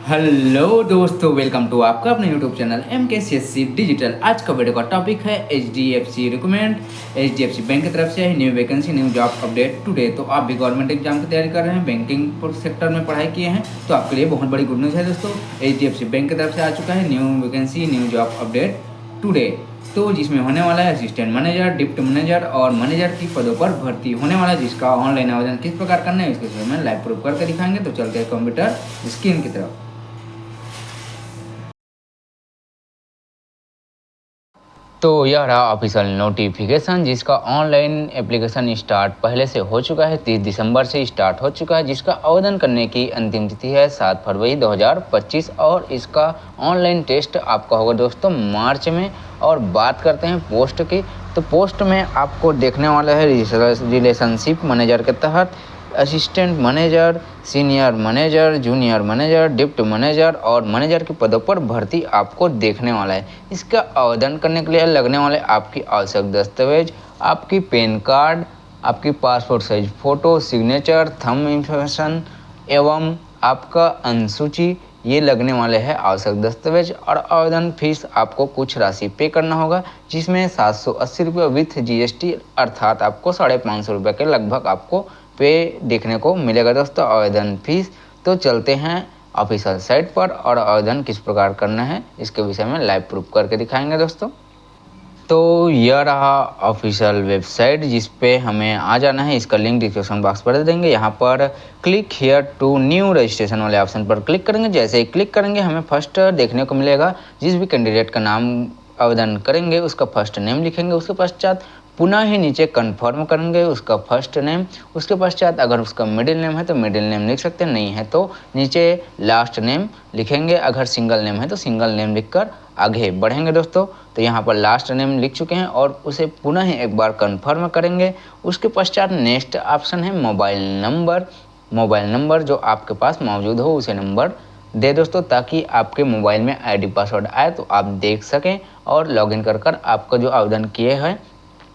Hello दोस्तों, welcome to आपका अपने यूट्यूब चैनल MKCSC डिजिटल। आज का वीडियो का टॉपिक है HDFC रिकमेंड। HDFC बैंक की तरफ से है new vacancy new job update today. तो आप भी गवर्नमेंट एग्जाम की तैयारी कर रहे हैं, बैंकिंग सेक्टर में पढ़ाई किए हैं, तो आपके लिए बहुत बड़ी गुड न्यूज़ है दोस्तों। HDFC बैंक की तरफ से आ चुका है new vacancy new job update today, तो जिसमें होने वाला है असिस्टेंट मैनेजर, डिप्टी मैनेजर और मैनेजर की पदों पर भर्ती होने वाला है, जिसका ऑनलाइन आवेदन किस प्रकार करना है इसके विषय में लाइव प्रूफ करके दिखाएंगे। तो चलते हैं कंप्यूटर स्क्रीन की तरफ। तो यह रहा ऑफिशियल नोटिफिकेशन, जिसका ऑनलाइन एप्लीकेशन स्टार्ट पहले से हो चुका है। 30 दिसंबर से स्टार्ट हो चुका है, जिसका आवेदन करने की अंतिम तिथि है 7 फरवरी 2025 और इसका ऑनलाइन टेस्ट आपका होगा दोस्तों मार्च में। और बात करते हैं पोस्ट की, तो पोस्ट में आपको देखने वाला है रिलेशनशिप मैनेजर के तहत assistant manager, senior manager, junior manager, deputy manager और मैनेजर के पदों पर भर्ती आपको देखने वाला है। इसका आवेदन करने के लिए लगने वाले आपकी आवश्यक दस्तावेज, आपकी पैन कार्ड, आपकी passport size photo, signature, thumb impression एवं आपका अनुसूची, ये लगने वाले हैं आवश्यक दस्तावेज। और आवेदन फीस आपको कुछ राशि पे करना होगा, जिसमें 780 रुपये विथ GST, अर्थात आपको 550 रुपये के लगभग आपको पे देखने को मिलेगा दोस्तों आवेदन फीस। तो चलते हैं ऑफिशियल साइट पर और आवेदन किस प्रकार करना है इसके विषय में लाइव प्रूफ करके दिखाएंगे दोस्तों। तो यह रहा ऑफिशियल वेबसाइट, जिस पे हमें आ जाना है। इसका लिंक डिस्क्रिप्शन बॉक्स पर दे देंगे। यहाँ पर click here to new registration वाले ऑप्शन पर क्लिक करेंगे। जैसे ही क्लिक करेंगे हमें फर्स्ट देखने को मिलेगा, जिस भी कैंडिडेट का नाम आवेदन करेंगे उसका फर्स्ट नेम लिखेंगे, उसके पश्चात पुनः ही नीचे कन्फर्म करेंगे उसका फर्स्ट नेम, उसके पश्चात अगर उसका मिडिल नेम है तो मिडिल नेम लिख सकते हैं, नहीं है तो नीचे लास्ट नेम लिखेंगे। अगर सिंगल नेम है तो सिंगल नेम लिखकर आगे बढ़ेंगे दोस्तों। तो यहाँ पर लास्ट नेम लिख चुके हैं और उसे पुनः ही एक बार कन्फर्म करेंगे। उसके पश्चात नेक्स्ट ऑप्शन है मोबाइल नंबर। मोबाइल नंबर जो आपके पास मौजूद हो उसे नंबर दे दोस्तों, ताकि आपके मोबाइल में ID पासवर्ड आए तो आप देख सकें और लॉगिन कर आपका जो आवेदन किए हैं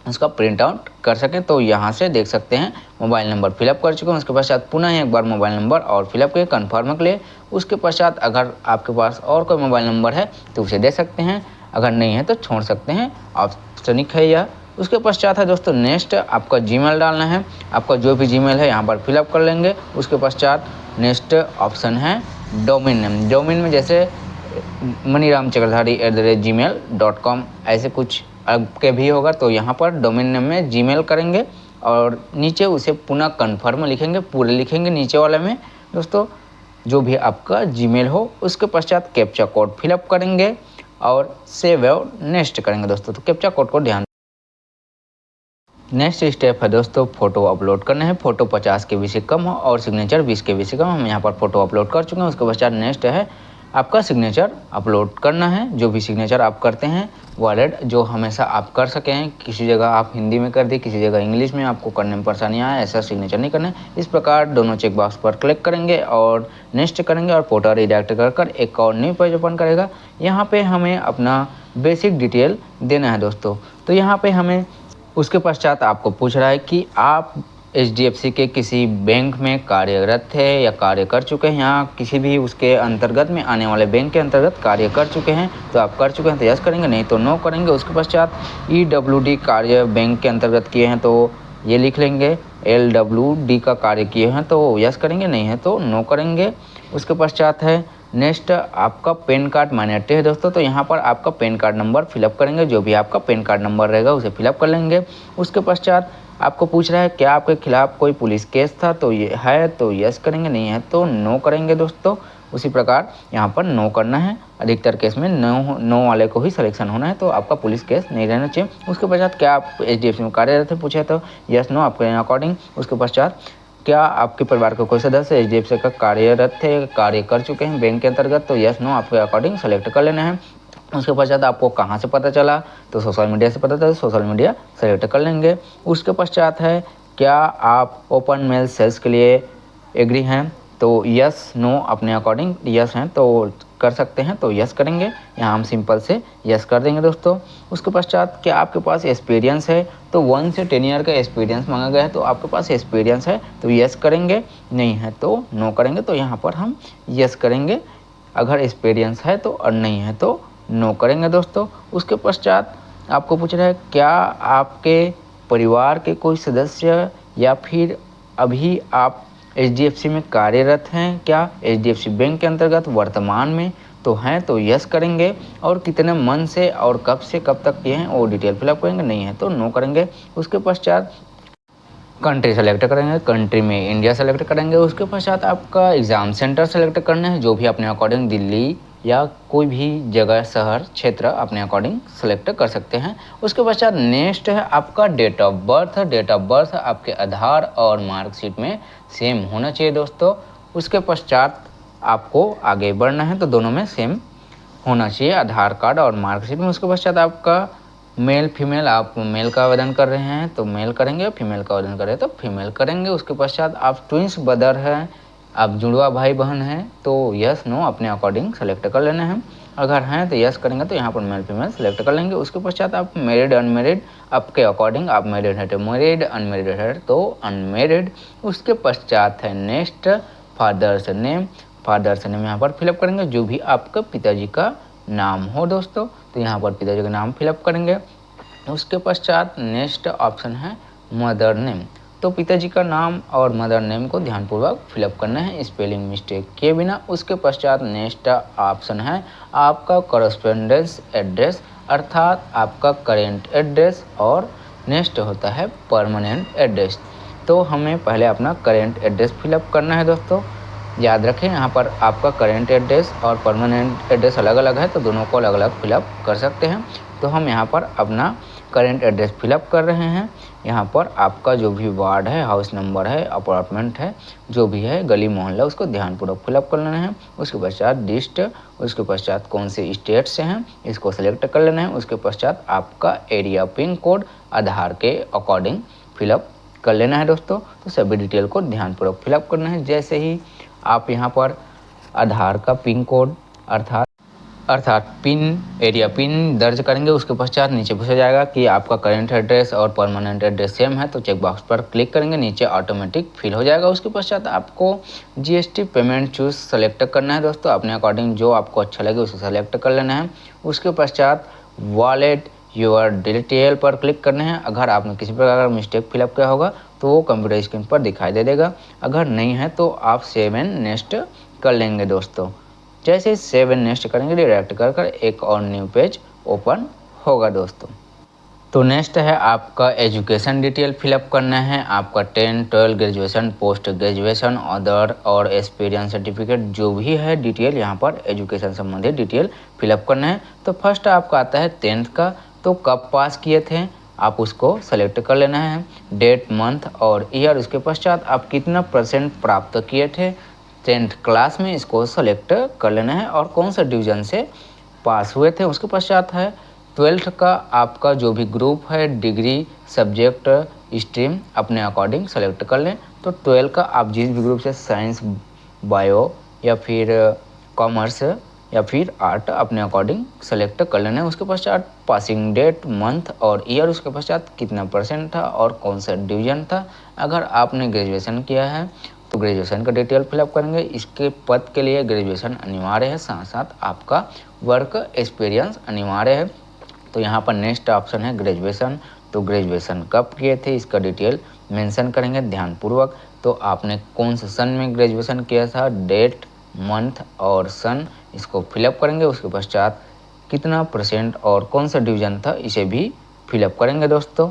उसका प्रिंट आउट कर सकें। तो यहाँ से देख सकते हैं मोबाइल नंबर फिलअप कर चुके हैं। उसके पश्चात पुनः एक बार मोबाइल नंबर और फिलअप करें कन्फर्म के लिए। उसके पश्चात अगर आपके पास और कोई मोबाइल नंबर है तो उसे दे सकते हैं, अगर नहीं है तो छोड़ सकते हैं, ऑप्शनिक है यह। उसके पश्चात है दोस्तों नेक्स्ट, आपका जीमेल डालना है। आपका जो भी जीमेल है यहाँ पर फिलअप कर लेंगे। उसके पश्चात नेक्स्ट ऑप्शन है डोमेन नेम। डोमेन में जैसे maniraamchakradhari@gmail.com ऐसे कुछ आपके भी होगा, तो यहाँ पर डोमेन नेम में जीमेल करेंगे और नीचे उसे पुनः कन्फर्म लिखेंगे, पूरे लिखेंगे नीचे वाले में दोस्तों जो भी आपका जीमेल हो। उसके पश्चात कैप्चा कोड फिलअप करेंगे और सेव और नेक्स्ट करेंगे दोस्तों। तो कैप्चा कोड को ध्यान। नेक्स्ट स्टेप है दोस्तों फ़ोटो अपलोड करना है। फ़ोटो 50 KB से कम हो और सिग्नेचर 20 KB से कम। हम यहाँ पर फ़ोटो अपलोड कर चुके हैं। उसके पश्चात नेक्स्ट है आपका सिग्नेचर अपलोड करना है। जो भी सिग्नेचर आप करते हैं वैलिड जो हमेशा आप कर सकें, किसी जगह आप हिंदी में कर दिए, किसी जगह इंग्लिश में, आपको करने में परेशानी आए ऐसा सिग्नेचर नहीं करना है। इस प्रकार दोनों चेक बॉक्स पर क्लिक करेंगे और नेक्स्ट करेंगे और फोटो रिडायरेक्ट कर एक और न्यू पेज ओपन करेगा। यहाँ पे हमें अपना बेसिक डिटेल देना है दोस्तों। तो यहाँ पे हमें उसके पश्चात आपको पूछ रहा है कि आप HDFC के किसी बैंक में कार्यरत थे या कार्य कर चुके हैं, या किसी भी उसके अंतर्गत में आने वाले बैंक के अंतर्गत कार्य कर चुके हैं। तो आप कर चुके हैं तो यस करेंगे, नहीं तो नो करेंगे। उसके पश्चात EWD कार्य बैंक के अंतर्गत किए हैं तो ये लिख लेंगे, LWD का कार्य किए हैं तो यस करेंगे, नहीं है तो नो करेंगे। उसके पश्चात है नेक्स्ट आपका पैन कार्ड माइनॉरिटी है दोस्तों, तो यहाँ पर आपका पैन कार्ड नंबर फिलअप करेंगे। जो भी आपका पैन कार्ड नंबर रहेगा उसे फिलअप कर लेंगे। उसके पश्चात आपको पूछ रहा है क्या आपके खिलाफ कोई पुलिस केस था, तो ये है तो यस करेंगे, नहीं है तो नो करेंगे दोस्तों। उसी प्रकार यहाँ पर नो करना है। अधिकतर केस में नो वाले को ही सिलेक्शन होना है, तो आपका पुलिस केस नहीं रहना चाहिए। उसके पश्चात क्या आप HDFC में कार्यरत है पूछे तो यस नो आपके अकॉर्डिंग। उसके पश्चात क्या आपके परिवार के कोई सदस्य HDFC का कार्यरत थे, कार्य कर चुके हैं बैंक के अंतर्गत, तो यस नो आपके अकॉर्डिंग सेलेक्ट कर लेना है। उसके पश्चात आपको कहाँ से पता चला, तो सोशल मीडिया से पता चला, सोशल मीडिया सेलेक्ट कर लेंगे। उसके पश्चात है क्या आप ओपन मेल सेल्स के लिए एग्री हैं, तो यस नो अपने अकॉर्डिंग यस हैं तो कर सकते हैं, तो यस करेंगे। यहाँ हम सिंपल से यस कर देंगे दोस्तों। उसके पश्चात क्या आपके पास एक्सपीरियंस है, तो 1 से 10 ईयर का एक्सपीरियंस मांगा गया है, तो आपके पास एक्सपीरियंस है तो यस करेंगे, नहीं है तो नो करेंगे। तो यहाँ पर हम यस करेंगे अगर एक्सपीरियंस है तो, और नहीं है तो नो करेंगे दोस्तों। उसके पश्चात आपको पूछ रहा है क्या आपके परिवार के कोई सदस्य या फिर अभी आप एचडीएफसी में कार्यरत हैं क्या, एचडीएफसी बैंक के अंतर्गत वर्तमान में, तो हैं तो यस करेंगे, और कितने मन से और कब से कब तक किए हैं वो डिटेल फिलअप करेंगे, नहीं है तो नो करेंगे। उसके पश्चात कंट्री सेलेक्ट करेंगे, कंट्री में इंडिया सेलेक्ट करेंगे। उसके पश्चात आपका एग्ज़ाम सेंटर सेलेक्ट करना है, जो भी अपने अकॉर्डिंग दिल्ली या कोई भी जगह शहर क्षेत्र अपने अकॉर्डिंग सेलेक्ट कर सकते हैं। उसके पश्चात नेक्स्ट है आपका date of birth. Date of birth आपके आधार और मार्कशीट में सेम होना चाहिए दोस्तों। उसके पश्चात आपको आगे बढ़ना है तो दोनों में सेम होना चाहिए, आधार कार्ड और मार्कशीट में। उसके पश्चात आपका मेल फीमेल, आप मेल का आवेदन कर रहे हैं तो मेल करेंगे, फीमेल का आवेदन कर रहे हैं तो फीमेल करेंगे। उसके पश्चात आप ट्विंस ब्रदर हैं, आप जुड़वा भाई बहन हैं तो यस नो अपने अकॉर्डिंग सेलेक्ट कर लेना है। अगर हैं तो यस करेंगे तो यहाँ पर मेल फीमेल सेलेक्ट कर लेंगे। उसके पश्चात आप मैरिड अनमेरिड आपके अकॉर्डिंग, आप मैरिड है तो मैरिड, अनमेरिड है तो अनमेरिड। उसके पश्चात है next father's name. Father's name यहाँ पर फिलअप करेंगे जो भी आपका पिताजी का नाम हो दोस्तों, तो यहाँ पर पिताजी का नाम फिलअप करेंगे। उसके पश्चात नेक्स्ट ऑप्शन है मदर नेम, तो पिताजी का नाम और मदर नेम को ध्यानपूर्वक फिलअप करना है स्पेलिंग मिस्टेक किए बिना। उसके पश्चात नेक्स्ट ऑप्शन है आपका करस्पॉन्डेंस एड्रेस, अर्थात आपका करेंट एड्रेस, और नेक्स्ट होता है परमानेंट एड्रेस। तो हमें पहले अपना करेंट एड्रेस फिलअप करना है दोस्तों। याद रखें यहाँ पर आपका करेंट एड्रेस और परमानेंट एड्रेस अलग अलग है तो दोनों को अलग अलग फिलअप कर सकते हैं। तो हम यहाँ पर अपना करेंट एड्रेस फिलअप कर रहे हैं। यहाँ पर आपका जो भी वार्ड है, हाउस नंबर है, अपार्टमेंट है, जो भी है, गली मोहल्ला, उसको ध्यानपूर्वक फिलअप कर लेना है। उसके पश्चात डिस्ट्रिक्ट, उसके पश्चात कौन से स्टेट से हैं इसको सेलेक्ट कर लेना है। उसके पश्चात आपका एरिया पिन कोड आधार के अकॉर्डिंग फिलअप कर लेना है दोस्तों। तो सभी डिटेल को ध्यानपूर्वक फिलअप करना है। जैसे ही आप यहाँ पर आधार का पिन कोड अर्थात पिन, एरिया पिन दर्ज करेंगे, उसके पश्चात नीचे पूछा जाएगा कि आपका करेंट एड्रेस और परमानेंट एड्रेस सेम है, तो चेक बॉक्स पर क्लिक करेंगे, नीचे ऑटोमेटिक फिल हो जाएगा। उसके पश्चात आपको जीएसटी पेमेंट चूज सेलेक्ट करना है दोस्तों, अपने अकॉर्डिंग जो आपको अच्छा लगे उसे सेलेक्ट कर लेना है। उसके पश्चात वॉलेट योर डिटेल पर क्लिक करना है। अगर आपने किसी प्रकार का मिस्टेक फिलअप किया होगा तो वो कंप्यूटर स्क्रीन पर दिखाई दे देगा, अगर नहीं है तो आप सेव एंड नेक्स्ट कर लेंगे दोस्तों। जैसे सेव एंड नेक्स्ट करेंगे डायरेक्ट कर एक और न्यू पेज ओपन होगा दोस्तों। तो नेक्स्ट है आपका एजुकेशन डिटेल फिलअप करना है, आपका 10, 12, ग्रेजुएशन, पोस्ट ग्रेजुएशन, अदर और एक्सपीरियंस सर्टिफिकेट जो भी है डिटेल यहाँ पर एजुकेशन संबंधित डिटेल फिलअप करना है। तो फर्स्ट आपका आता है 10th का, तो कब पास किए थे आप उसको सेलेक्ट कर लेना है, डेट, मंथ और ईयर। उसके पश्चात आप कितना % प्राप्त किए थे 10th क्लास में, इसको सेलेक्ट कर लेना है, और कौन सा डिवीज़न से पास हुए थे। उसके पश्चात है 12th का आपका जो भी ग्रुप है, डिग्री, सब्जेक्ट, स्ट्रीम अपने अकॉर्डिंग सेलेक्ट कर लें। तो 12 का आप जिस भी ग्रुप से, साइंस, बायो या फिर कॉमर्स या फिर आर्ट, अपने अकॉर्डिंग सेलेक्ट कर लेना है। उसके पश्चात पासिंग डेट, मंथ और ईयर, उसके पश्चात कितना % था और कौन सा डिवीजन था। अगर आपने ग्रेजुएशन किया है तो ग्रेजुएशन का डिटेल फिलअप करेंगे, इसके पद के लिए ग्रेजुएशन अनिवार्य है, साथ साथ आपका वर्क एक्सपीरियंस अनिवार्य है। तो यहाँ पर नेक्स्ट ऑप्शन है ग्रेजुएशन, तो ग्रेजुएशन कब किए थे इसका डिटेल मेंशन करेंगे ध्यानपूर्वक। तो आपने कौन से सन में ग्रेजुएशन किया था, डेट, मंथ और सन इसको फिलअप करेंगे। उसके पश्चात कितना % और कौन सा डिवीजन था इसे भी फिलअप करेंगे दोस्तों।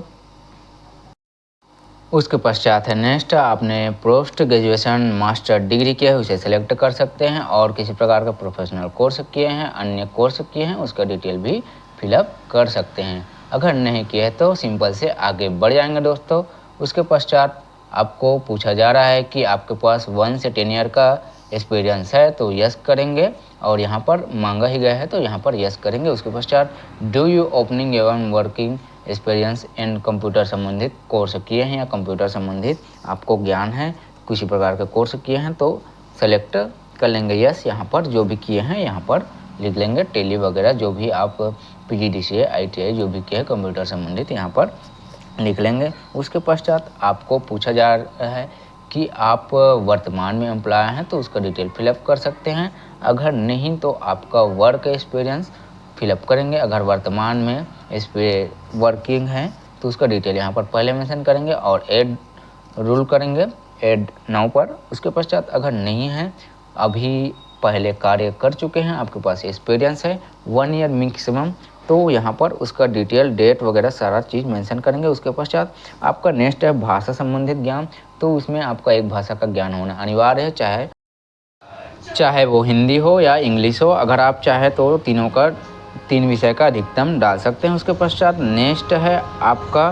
उसके पश्चात है नेक्स्ट, आपने पोस्ट ग्रेजुएशन मास्टर डिग्री किया है उसे सेलेक्ट कर सकते हैं, और किसी प्रकार का प्रोफेशनल कोर्स किए हैं, अन्य कोर्स किए हैं उसका डिटेल भी फिलअप कर सकते हैं। अगर नहीं किया है तो सिंपल से आगे बढ़ जाएंगे दोस्तों। उसके पश्चात आपको पूछा जा रहा है कि आपके पास 1 से 10 ईयर का एक्सपीरियंस है तो यस करेंगे, और यहाँ पर मांगा ही गया है तो यहाँ पर यस करेंगे। उसके पश्चात डू यू ओपनिंग एवं वर्किंग एक्सपीरियंस इन कंप्यूटर संबंधित कोर्स किए हैं या कंप्यूटर संबंधित आपको ज्ञान है, किसी प्रकार के कोर्स किए हैं तो सेलेक्ट कर लेंगे यस। यहाँ पर जो भी किए हैं यहाँ पर लिख लेंगे, टेली वगैरह जो भी आप PGDCA, ITI जो भी किए हैं कंप्यूटर संबंधित यहाँ पर लिख लेंगे। उसके पश्चात आपको पूछा जा रहा है कि आप वर्तमान में एम्प्लॉय हैं तो उसका डिटेल फिलअप कर सकते हैं। अगर नहीं तो आपका वर्क एक्सपीरियंस फिलअप करेंगे। अगर वर्तमान में इस पे वर्किंग है तो उसका डिटेल यहाँ पर पहले मेंशन करेंगे और ऐड रूल करेंगे ऐड नाउ पर। उसके पश्चात अगर नहीं है, अभी पहले कार्य कर चुके हैं, आपके पास एक्सपीरियंस है 1 ईयर मैक्सिमम, तो यहाँ पर उसका डिटेल डेट वगैरह सारा चीज़ मेंशन करेंगे। उसके पश्चात आपका नेक्स्ट है भाषा संबंधित ज्ञान। तो उसमें आपका एक भाषा का ज्ञान होना अनिवार्य है, चाहे वो हिंदी हो या इंग्लिश हो। अगर आप चाहे तो तीनों का 3 विषय का अधिकतम डाल सकते हैं। उसके पश्चात नेक्स्ट है आपका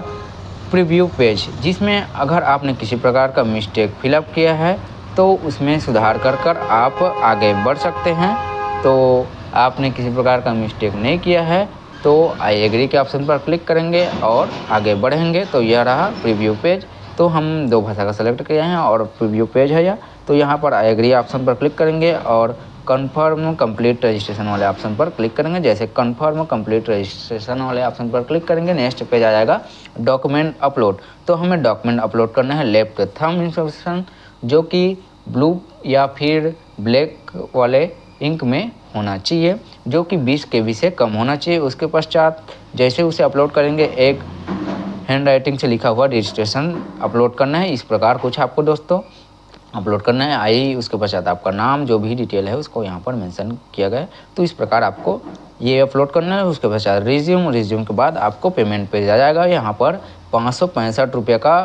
प्रीव्यू पेज, जिसमें अगर आपने किसी प्रकार का मिस्टेक फिलअप किया है तो उसमें सुधार कर आप आगे बढ़ सकते हैं। तो आपने किसी प्रकार का मिस्टेक नहीं किया है तो आई एग्री के ऑप्शन पर क्लिक करेंगे और आगे बढ़ेंगे। तो यह रहा प्रीव्यू पेज। तो हम 2 भाषा का सेलेक्ट किए हैं और प्रीव्यू पेज है यह। तो यहाँ पर आई एग्री ऑप्शन पर क्लिक करेंगे और कन्फर्म कंप्लीट रजिस्ट्रेशन वाले ऑप्शन पर क्लिक करेंगे। जैसे कन्फर्म कंप्लीट रजिस्ट्रेशन वाले ऑप्शन पर क्लिक करेंगे, नेक्स्ट पेज आ जाएगा डॉक्यूमेंट अपलोड। तो हमें डॉक्यूमेंट अपलोड करना है लेफ्ट थंब इंस्ट्रक्शन, जो कि ब्लू या फिर ब्लैक वाले इंक में होना चाहिए, जो कि 20 KB से कम होना चाहिए। उसके पश्चात जैसे उसे अपलोड करेंगे, एक हैंड राइटिंग से लिखा हुआ रजिस्ट्रेशन अपलोड करना है। इस प्रकार कुछ आपको दोस्तों अपलोड करना है। आई उसके पश्चात आपका नाम, जो भी डिटेल है उसको यहाँ पर मेंशन किया गया है। तो इस प्रकार आपको ये अपलोड करना है। उसके पश्चात रिज्यूम के बाद आपको पेमेंट पेज आ जाएगा। यहाँ पर 565 रुपये का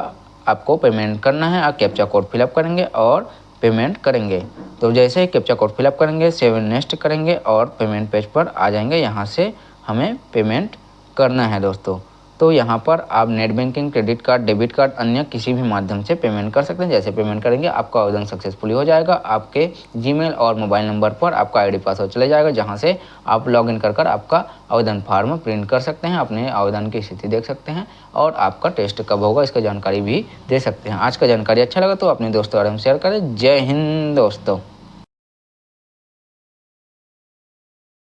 आपको पेमेंट करना है। आप कैप्चा कोड फिलअप करेंगे और पेमेंट करेंगे। तो जैसे ही कैप्चा कोड फिलअप करेंगे, सेव नेक्स्ट करेंगे और पेमेंट पेज पर आ जाएंगे। यहाँ से हमें पेमेंट करना है दोस्तों। तो यहाँ पर आप net banking, credit card, debit card, अन्य किसी भी माध्यम से पेमेंट कर सकते हैं। जैसे पेमेंट करेंगे आपका आवेदन सक्सेसफुली हो जाएगा। आपके जीमेल और मोबाइल नंबर पर आपका आईडी पासवर्ड चले जाएगा, जहाँ से आप लॉगिन कर आपका आवेदन फॉर्म प्रिंट कर सकते हैं, अपने आवेदन की स्थिति देख सकते हैं और आपका टेस्ट कब होगा इसका जानकारी भी दे सकते हैं। आज का जानकारी अच्छा लगा तो अपने दोस्तों और हम शेयर करें। जय हिंद दोस्तों।